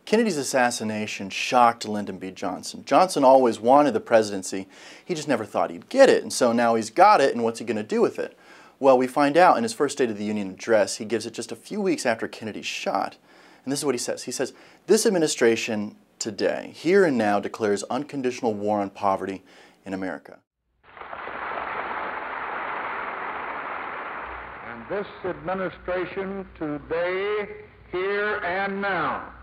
Kennedy's assassination shocked Lyndon B. Johnson. Johnson always wanted the presidency. He just never thought he'd get it. And so now he's got it, and what's he going to do with it? Well, we find out in his first State of the Union address, he gives it just a few weeks after Kennedy's shot. And this is what he says. He says, "This administration today, here and now, declares unconditional war on poverty in America." And this administration today, here and now,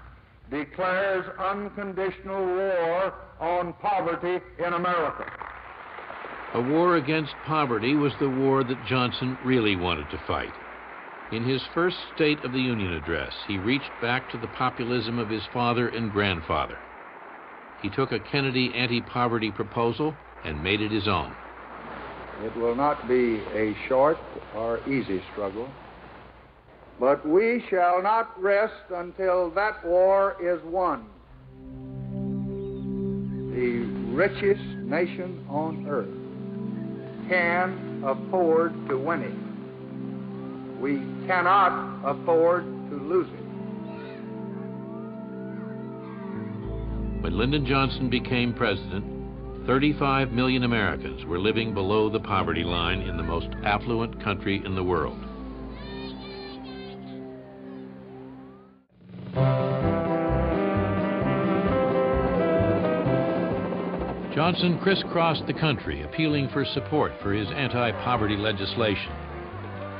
declares unconditional war on poverty in America. A war against poverty was the war that Johnson really wanted to fight. In his first State of the Union address, he reached back to the populism of his father and grandfather. He took a Kennedy anti-poverty proposal and made it his own. It will not be a short or easy struggle, but we shall not rest until that war is won. The richest nation on earth can afford to win it. We cannot afford to lose it. When Lyndon Johnson became president, 35 million Americans were living below the poverty line in the most affluent country in the world. Johnson crisscrossed the country, appealing for support for his anti-poverty legislation.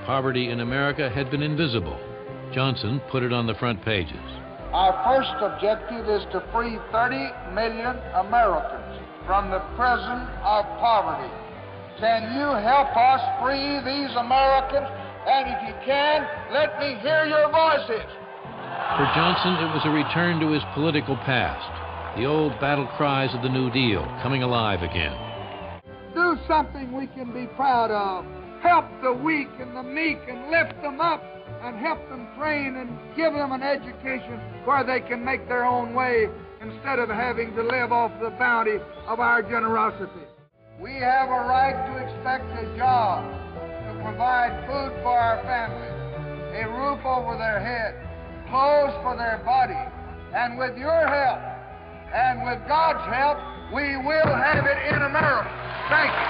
Poverty in America had been invisible. Johnson put it on the front pages. Our first objective is to free 30 million Americans from the prison of poverty. Can you help us free these Americans? And if you can, let me hear your voices. For Johnson, it was a return to his political past. The old battle cries of the New Deal coming alive again. Do something we can be proud of. Help the weak and the meek and lift them up and help them train and give them an education where they can make their own way instead of having to live off the bounty of our generosity. We have a right to expect a job, to provide food for our families, a roof over their head, clothes for their body, and with your help and with God's help, we will have it in America. Thank you.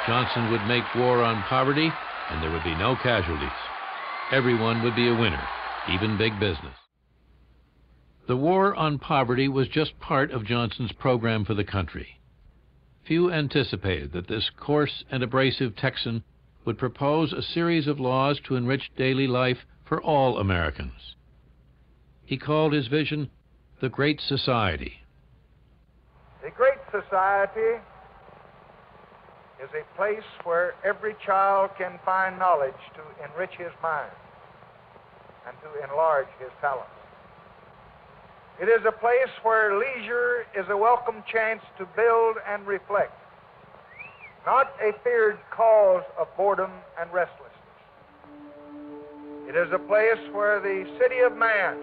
Johnson would make war on poverty, and there would be no casualties. Everyone would be a winner, even big business. The war on poverty was just part of Johnson's program for the country. Few anticipated that this coarse and abrasive Texan would propose a series of laws to enrich daily life for all Americans. He called his vision the Great Society. The Great Society is a place where every child can find knowledge to enrich his mind and to enlarge his talents. It is a place where leisure is a welcome chance to build and reflect, not a feared cause of boredom and restlessness. It is a place where the city of man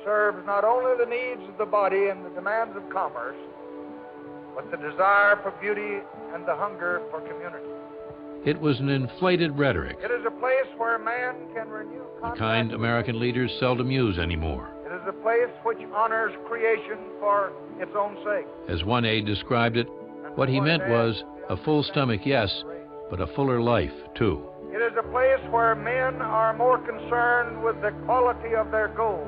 serves not only the needs of the body and the demands of commerce, but the desire for beauty and the hunger for community. It was an inflated rhetoric, It is a place where man can renew the kind American leaders seldom use anymore. It is a place which honors creation for its own sake. As one aide described it, what he meant was a full stomach, yes, but a fuller life, too. It is a place where men are more concerned with the quality of their gold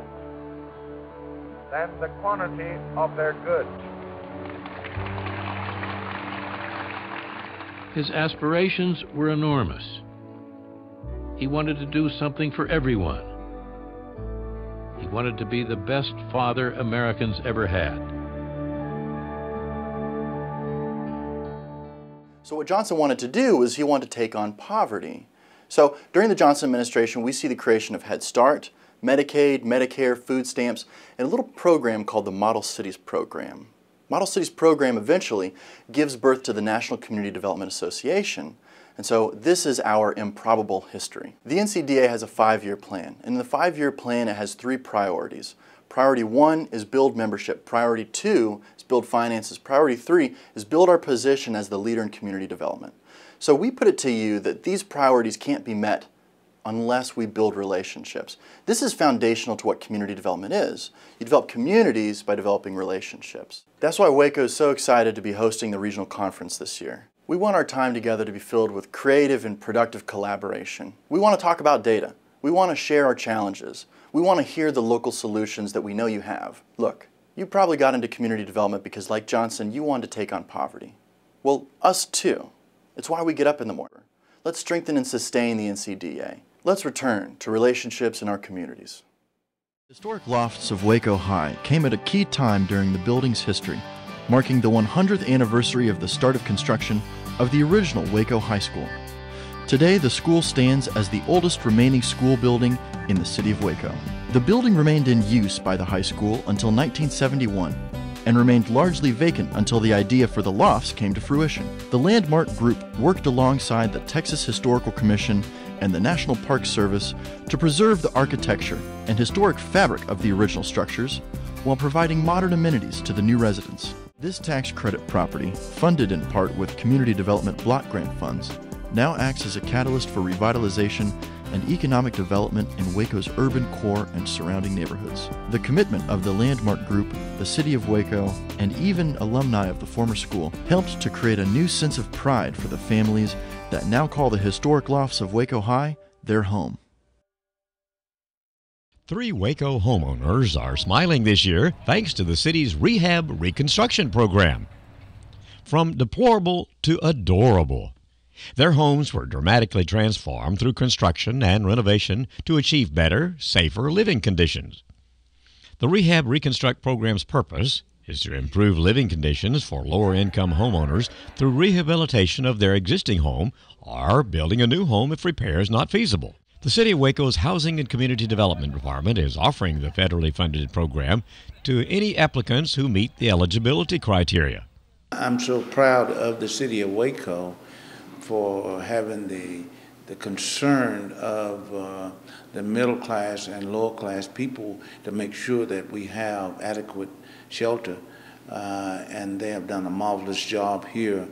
than the quantity of their goods. His aspirations were enormous. He wanted to do something for everyone. He wanted to be the best father Americans ever had. So what Johnson wanted to do was he wanted to take on poverty. So during the Johnson administration, we see the creation of Head Start, Medicaid, Medicare, food stamps, and a little program called the Model Cities Program. Model Cities Program eventually gives birth to the National Community Development Association. And so this is our improbable history. The NCDA has a 5-year plan, and in the 5-year plan it has 3 priorities. Priority 1 is build membership. Priority 2 is build finances. Priority 3 is build our position as the leader in community development. So we put it to you that these priorities can't be met unless we build relationships. This is foundational to what community development is. You develop communities by developing relationships. That's why Waco is so excited to be hosting the regional conference this year. We want our time together to be filled with creative and productive collaboration. We want to talk about data. We want to share our challenges. We want to hear the local solutions that we know you have. Look, you probably got into community development because, like Johnson, you wanted to take on poverty. Well, us too. It's why we get up in the morning. Let's strengthen and sustain the NCDA. Let's return to relationships in our communities. Historic lofts of Waco High came at a key time during the building's history, marking the 100th anniversary of the start of construction of the original Waco High School. Today, the school stands as the oldest remaining school building in the city of Waco. The building remained in use by the high school until 1971 and remained largely vacant until the idea for the lofts came to fruition. The Landmark Group worked alongside the Texas Historical Commission and the National Park Service to preserve the architecture and historic fabric of the original structures while providing modern amenities to the new residents. This tax credit property, funded in part with community development block grant funds, now acts as a catalyst for revitalization and economic development in Waco's urban core and surrounding neighborhoods. The commitment of the Landmark Group, the City of Waco, and even alumni of the former school helped to create a new sense of pride for the families that now call the historic lofts of Waco High their home. 3 Waco homeowners are smiling this year thanks to the city's rehab reconstruction program. From deplorable to adorable, their homes were dramatically transformed through construction and renovation to achieve better, safer living conditions. The Rehab Reconstruct program's purpose is to improve living conditions for lower-income homeowners through rehabilitation of their existing home or building a new home if repair is not feasible. The City of Waco's Housing and Community Development Department is offering the federally funded program to any applicants who meet the eligibility criteria. I'm so proud of the City of Waco for having the concern of the middle class and lower class people to make sure that we have adequate shelter. And they have done a marvelous job here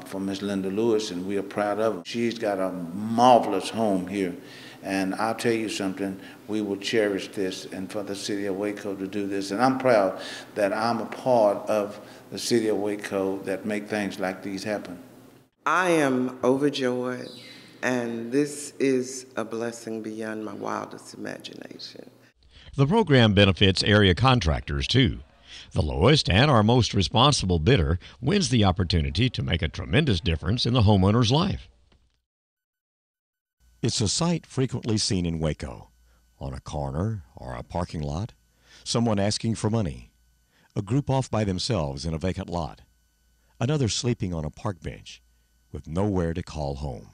for Ms. Linda Lewis, and we are proud of her. She's got a marvelous home here. And I'll tell you something, we will cherish this and for the City of Waco to do this. And I'm proud that I'm a part of the City of Waco that make things like these happen. I am overjoyed, and this is a blessing beyond my wildest imagination. The program benefits area contractors, too. The lowest and our most responsible bidder wins the opportunity to make a tremendous difference in the homeowner's life. It's a sight frequently seen in Waco, on a corner or a parking lot, someone asking for money, a group off by themselves in a vacant lot, another sleeping on a park bench with nowhere to call home.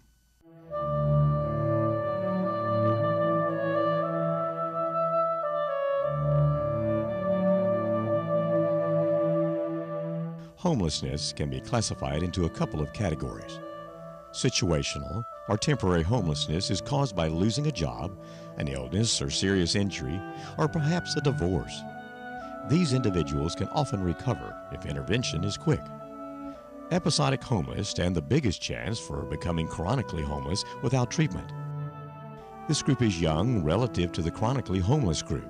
Homelessness can be classified into a couple of categories. Situational or temporary homelessness is caused by losing a job, an illness or serious injury, or perhaps a divorce. These individuals can often recover if intervention is quick. Episodic homeless stand the biggest chance for becoming chronically homeless without treatment. This group is young relative to the chronically homeless group.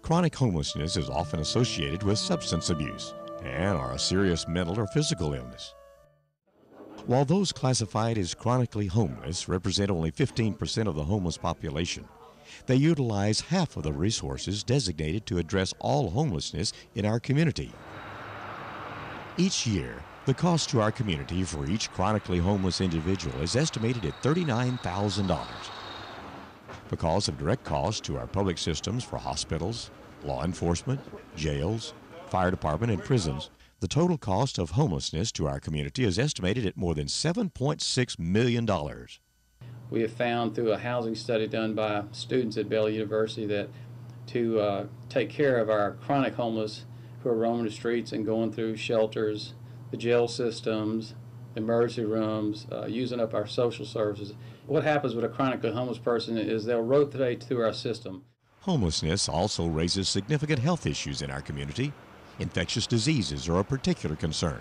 Chronic homelessness is often associated with substance abuse and/or a serious mental or physical illness. While those classified as chronically homeless represent only 15% of the homeless population, they utilize half of the resources designated to address all homelessness in our community. Each year, the cost to our community for each chronically homeless individual is estimated at $39,000. Because of direct costs to our public systems for hospitals, law enforcement, jails, fire department, and prisons, the total cost of homelessness to our community is estimated at more than $7.6 million. We have found through a housing study done by students at Baylor University that to take care of our chronic homeless who are roaming the streets and going through shelters, the jail systems, emergency rooms, using up our social services. What happens with a chronically homeless person is they'll rotate through our system. Homelessness also raises significant health issues in our community. Infectious diseases are a particular concern.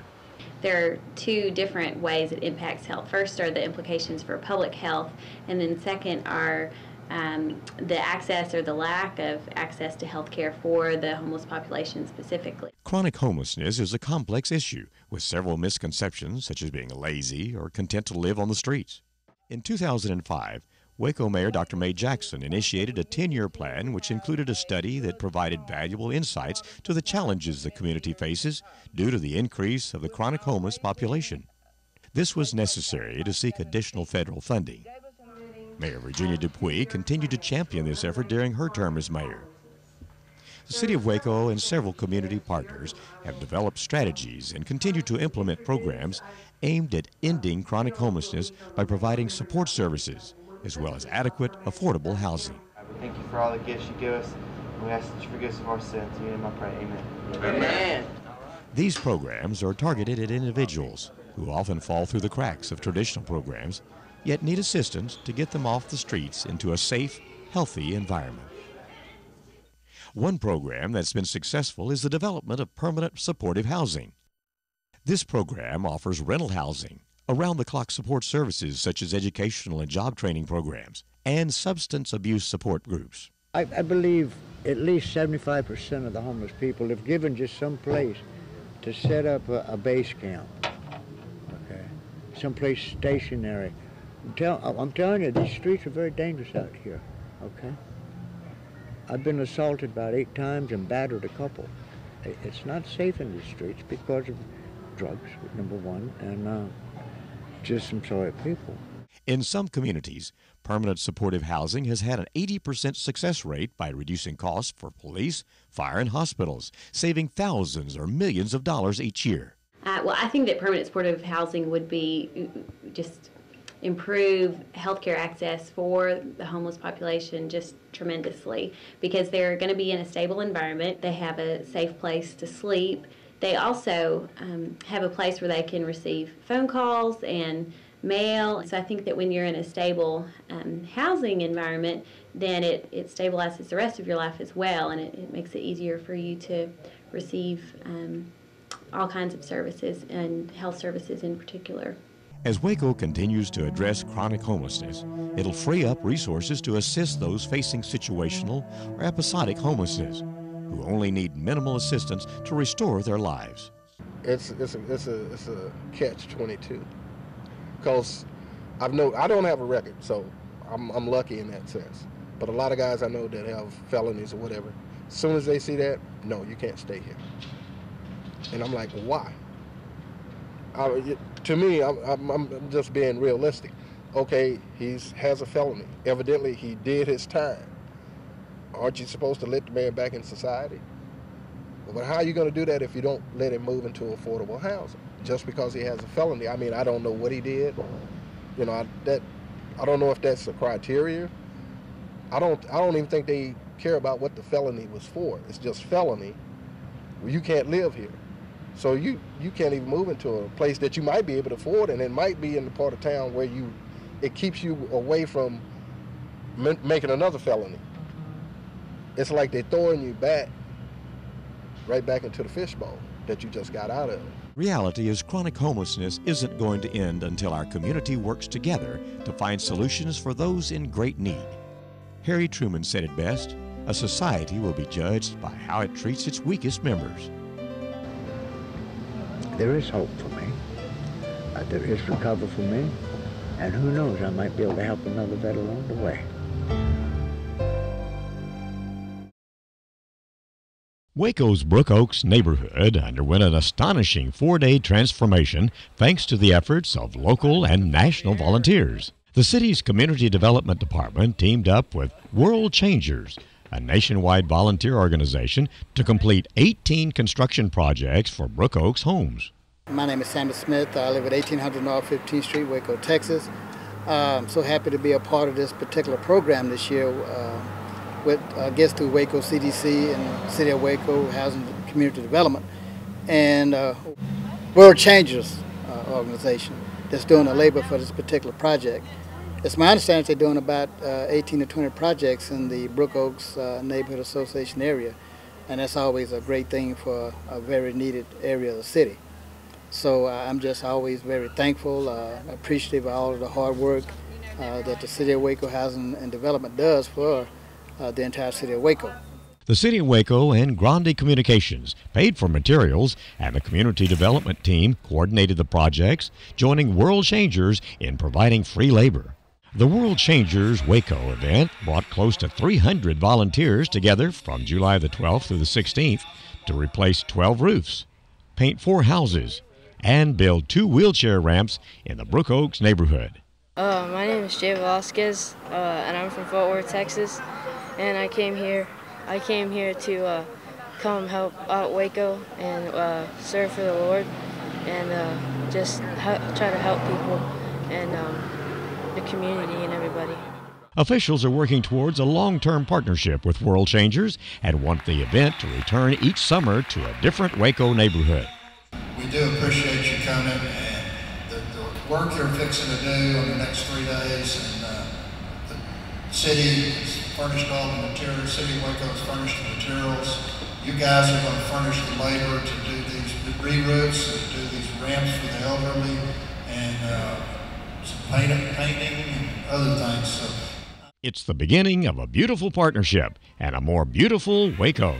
There are two different ways it impacts health. First are the implications for public health, and then second are the access or the lack of access to health care for the homeless population specifically. Chronic homelessness is a complex issue with several misconceptions, such as being lazy or content to live on the streets. In 2005, Waco Mayor Dr. Mae Jackson initiated a 10-year plan which included a study that provided valuable insights to the challenges the community faces due to the increase of the chronic homeless population. This was necessary to seek additional federal funding. Mayor Virginia Dupuy continued to champion this effort during her term as mayor. The City of Waco and several community partners have developed strategies and continue to implement programs aimed at ending chronic homelessness by providing support services, as well as adequate, affordable housing. Thank you for all the gifts you give us. We ask that you forgive us of our sins. In your name I pray, amen. Amen. These programs are targeted at individuals who often fall through the cracks of traditional programs, yet need assistance to get them off the streets into a safe, healthy environment. One program that's been successful is the development of permanent supportive housing. This program offers rental housing, around-the-clock support services such as educational and job training programs, and substance abuse support groups. I believe at least 75% of the homeless people, if given just some place to set up a base camp, okay, someplace stationary. I'm telling you, these streets are very dangerous out here, okay? I've been assaulted about 8 times and battered a couple. It's not safe in these streets because of drugs, number one, and just some sorry people. In some communities, permanent supportive housing has had an 80% success rate by reducing costs for police, fire, and hospitals, saving thousands or millions of dollars each year. Well, I think that permanent supportive housing would be just improve healthcare access for the homeless population just tremendously, because they're going to be in a stable environment. They have a safe place to sleep. They also have a place where they can receive phone calls and mail. So I think that when you're in a stable housing environment, then it stabilizes the rest of your life as well, and it makes it easier for you to receive all kinds of services, and health services in particular. As Waco continues to address chronic homelessness, it'll free up resources to assist those facing situational or episodic homelessness, who only need minimal assistance to restore their lives. It's a catch-22, because I don't have a record, so I'm lucky in that sense. But a lot of guys I know that have felonies or whatever, as soon as they see that, no, you can't stay here. And I'm like, why? To me, I'm just being realistic. Okay, he has a felony. Evidently, he did his time. Aren't you supposed to let the man back in society? But how are you going to do that if you don't let him move into affordable housing? Just because he has a felony. I mean, I don't know what he did. You know, I don't know if that's a criteria. I don't even think they care about what the felony was for. It's just felony. Well, you can't live here. So you can't even move into a place that you might be able to afford, and it might be in the part of town where it keeps you away from making another felony. It's like they're throwing you right back into the fishbowl that you just got out of. Reality is chronic homelessness isn't going to end until our community works together to find solutions for those in great need. Harry Truman said it best, a society will be judged by how it treats its weakest members. There is hope for me. There is recovery for me. And who knows, I might be able to help another vet along the way. Waco's Brook Oaks neighborhood underwent an astonishing 4-day transformation thanks to the efforts of local and national volunteers. The city's Community Development Department teamed up with World Changers, a nationwide volunteer organization, to complete 18 construction projects for Brook Oaks homes. My name is Sandy Smith. I live at 1800 North 15th Street, Waco, Texas. I'm so happy to be a part of this particular program this year with guests through Waco CDC and City of Waco Housing and Community Development, and World Changers organization that's doing the labor for this particular project. It's my understanding they're doing about 18 to 20 projects in the Brook Oaks Neighborhood Association area, and that's always a great thing for a very needed area of the city. So I'm just always very thankful, appreciative of all of the hard work that the City of Waco Housing and Development does for the entire City of Waco. The City of Waco and Grande Communications paid for materials, and the Community Development Team coordinated the projects, joining World Changers in providing free labor. The World Changers Waco event brought close to 300 volunteers together from July the 12th through the 16th to replace 12 roofs, paint 4 houses, and build 2 wheelchair ramps in the Brook Oaks neighborhood. My name is Jay Velasquez, and I'm from Fort Worth, Texas. And I came here to come help out Waco and serve for the Lord, and just try to help people and the community and everybody. Officials are working towards a long-term partnership with World Changers and want the event to return each summer to a different Waco neighborhood. We do appreciate you coming, and the work you're fixing to do on the next 3 days, and the city has furnished all the materials, City of Waco has furnished the materials. You guys are going to furnish the labor to do these re-roofs, to do these ramps for the elderly, and some painting and other things. So it's the beginning of a beautiful partnership and a more beautiful Waco.